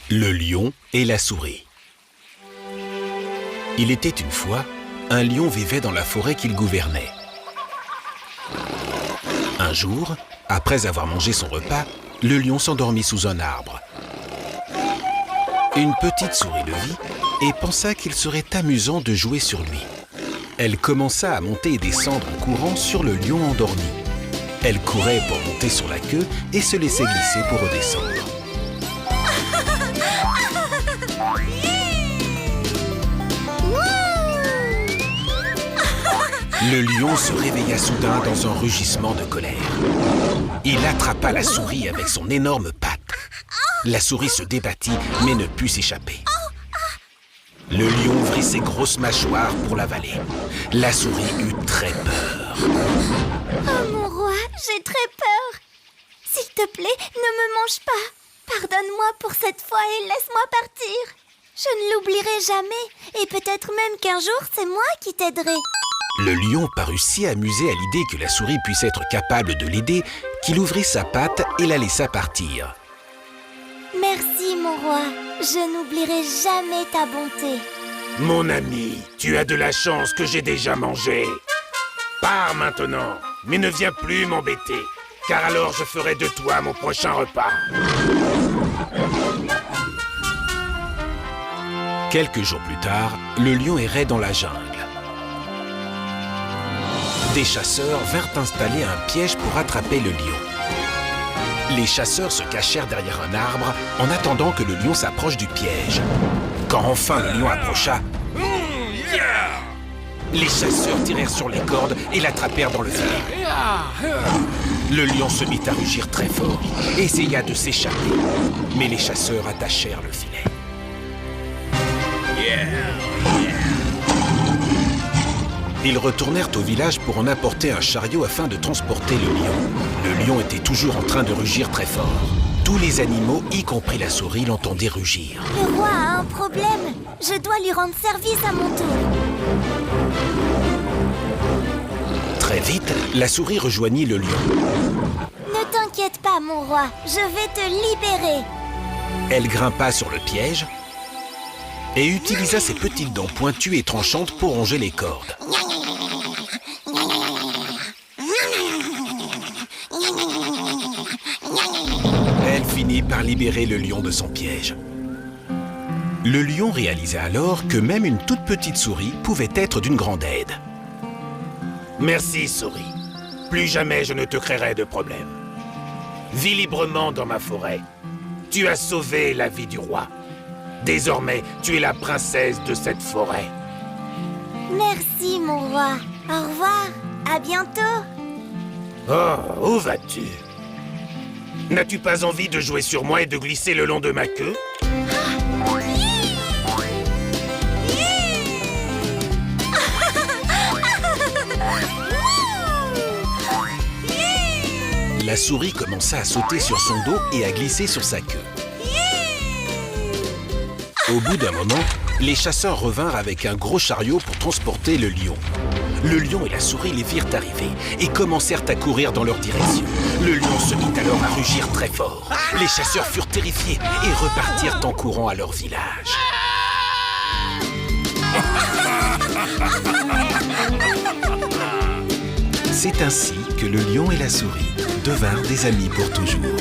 Le lion et la souris. Il était une fois, un lion vivait dans la forêt qu'il gouvernait. Un jour, après avoir mangé son repas, le lion s'endormit sous un arbre. Une petite souris le vit et pensa qu'il serait amusant de jouer sur lui. Elle commença à monter et descendre en courant sur le lion endormi. Elle courait pour monter sur la queue et se laissait glisser pour redescendre. Le lion se réveilla soudain dans un rugissement de colère. Il attrapa la souris avec son énorme patte. La souris se débattit, mais ne put s'échapper. Le lion ouvrit ses grosses mâchoires pour l'avaler. La souris eut très peur. Oh mon roi, j'ai très peur. S'il te plaît, ne me mange pas. Pardonne-moi pour cette fois et laisse-moi partir. Je ne l'oublierai jamais, et peut-être même qu'un jour, c'est moi qui t'aiderai. Le lion parut si amusé à l'idée que la souris puisse être capable de l'aider qu'il ouvrit sa patte et la laissa partir. Merci, mon roi. Je n'oublierai jamais ta bonté. Mon ami, tu as de la chance que j'ai déjà mangé. Pars maintenant, mais ne viens plus m'embêter, car alors je ferai de toi mon prochain repas. Quelques jours plus tard, le lion errait dans la jungle. Des chasseurs vinrent installer un piège pour attraper le lion. Les chasseurs se cachèrent derrière un arbre en attendant que le lion s'approche du piège. Quand enfin le lion approcha, les chasseurs tirèrent sur les cordes et l'attrapèrent dans le filet. Le lion se mit à rugir très fort et essaya de s'échapper, mais les chasseurs attachèrent le filet. Ils retournèrent au village pour en apporter un chariot afin de transporter le lion. Le lion était toujours en train de rugir très fort. Tous les animaux, y compris la souris, l'entendaient rugir. Le roi a un problème. Je dois lui rendre service à mon tour. Très vite, la souris rejoignit le lion. Ne t'inquiète pas, mon roi. Je vais te libérer. Elle grimpa sur le piège et utilisa ses petites dents pointues et tranchantes pour ronger les cordes. Elle finit par libérer le lion de son piège. Le lion réalisa alors que même une toute petite souris pouvait être d'une grande aide. Merci, souris. Plus jamais je ne te créerai de problème. Vis librement dans ma forêt. Tu as sauvé la vie du roi. Désormais, tu es la princesse de cette forêt. Merci, mon roi. Au revoir. À bientôt. Oh, où vas-tu? N'as-tu pas envie de jouer sur moi et de glisser le long de ma queue? La souris commença à sauter sur son dos et à glisser sur sa queue. Au bout d'un moment, les chasseurs revinrent avec un gros chariot pour transporter le lion. Le lion et la souris les virent arriver et commencèrent à courir dans leur direction. Le lion se mit alors à rugir très fort. Les chasseurs furent terrifiés et repartirent en courant à leur village. C'est ainsi que le lion et la souris devinrent des amis pour toujours.